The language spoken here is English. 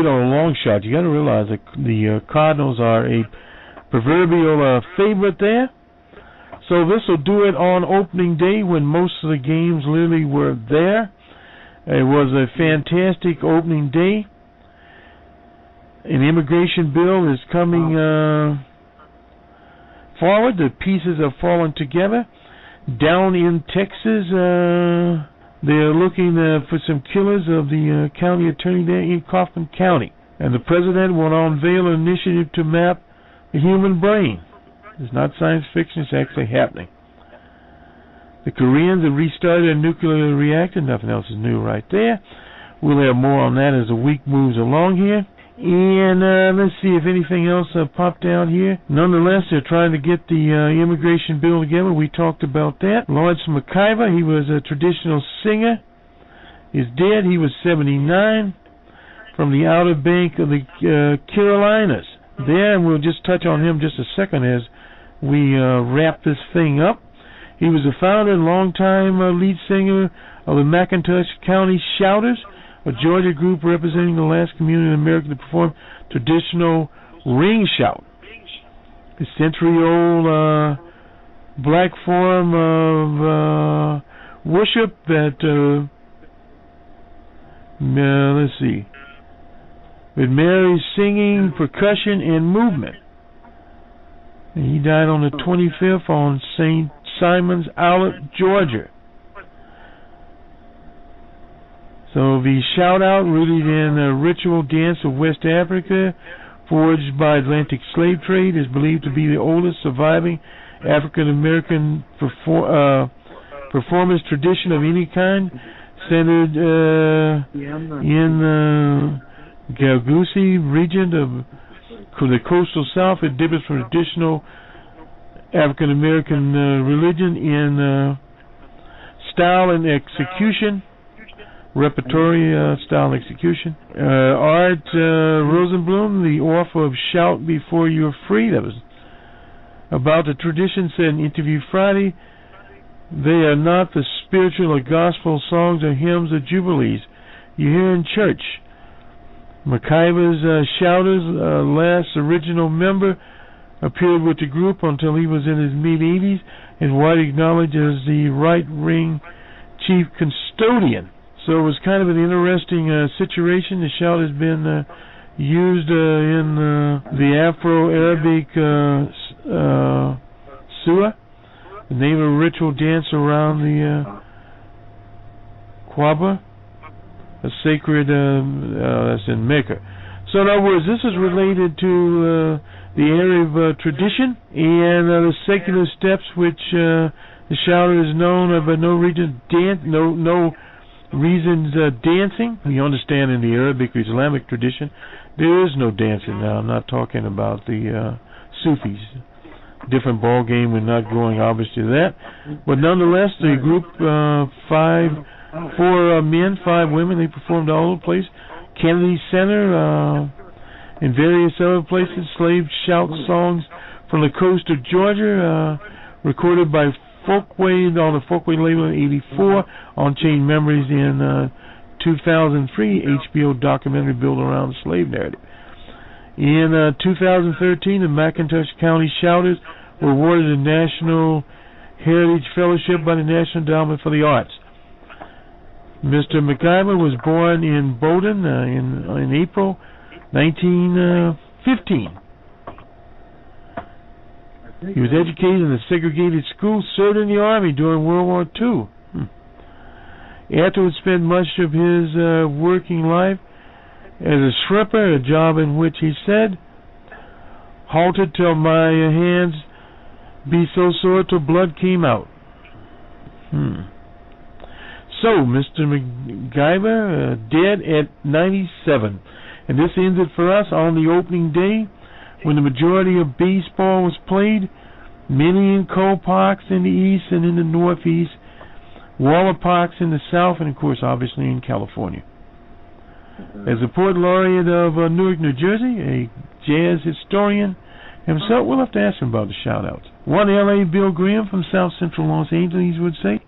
do it on a long shot. You got to realize that the Cardinals are a proverbial favorite there. So this will do it on opening day when most of the games literally were there. It was a fantastic opening day. An immigration bill is coming forward. The pieces are falling together. Down in Texas, they're looking for some killers of the county attorney there in Kaufman County. And the president will unveil an initiative to map the human brain. It's not science fiction, it's actually happening. The Koreans have restarted a nuclear reactor. Nothing else is new right there. We'll have more on that as the week moves along here. And let's see if anything else popped out here. Nonetheless, they're trying to get the immigration bill together. We talked about that. Lawrence McIver, he was a traditional singer, is dead. He was 79 from the Outer Bank of the Carolinas. There, and we'll just touch on him just a second as we wrap this thing up. He was the founder and longtime lead singer of the McIntosh County Shouters, a Georgia group representing the last community in America to perform traditional ring shout, the century-old black form of worship that, let's see, it marries singing, percussion, and movement. And he died on the 25th on St. Simon's Island, Georgia. So the shout-out, rooted in a ritual dance of West Africa, forged by Atlantic slave trade, is believed to be the oldest surviving African-American performance tradition of any kind, centered in the Galgusi region of the coastal South. It differs from traditional African-American religion in style and execution. Repertory, style, and execution. Art Rosenblum, the author of Shout Before You're Free, that was about the tradition, said in an interview Friday, they are not the spiritual or gospel songs or hymns or jubilees you hear in church. McIver's Shouters, last original member, appeared with the group until he was in his mid-80s and widely acknowledged as the right ring chief custodian. So it was kind of an interesting situation. The shout has been used in the Afro-Arabic Surah, the name of a ritual dance around the Kaaba, a sacred, that's in Mecca. So in other words, this is related to the area of tradition and the secular steps which the shouter is known of, no reason reasons dancing. You understand in the Arabic or Islamic tradition there is no dancing. Now I'm not talking about the Sufis. Different ball game. We're not going obviously to that. But nonetheless, the group, 4 men, 5 women, they performed all over the place. Kennedy Center, in various other places, slave shout songs from the coast of Georgia, recorded by Folkway on the Folkway label in '84, on Chain Memories in 2003, HBO documentary built around the slave narrative. In 2013, the McIntosh County Shouters were awarded a National Heritage Fellowship by the National Endowment for the Arts. Mr. McIver was born in Bowdoin in April 1915. He was educated in a segregated school, served in the Army during World War II. Afterwards, spent much of his working life as a shripper, a job in which he said, halted till my hands be so sore till blood came out. So, Mr. McIver, dead at 97. And this ends it for us on the opening day, when the majority of baseball was played, many in Cole Parks in the east and in the northeast, Waller Parks in the south, and of course, obviously in California. As a poet laureate of Newark, New Jersey, a jazz historian himself, we'll have to ask him about the shout-outs. One L.A. Bill Graham from South Central Los Angeles would say,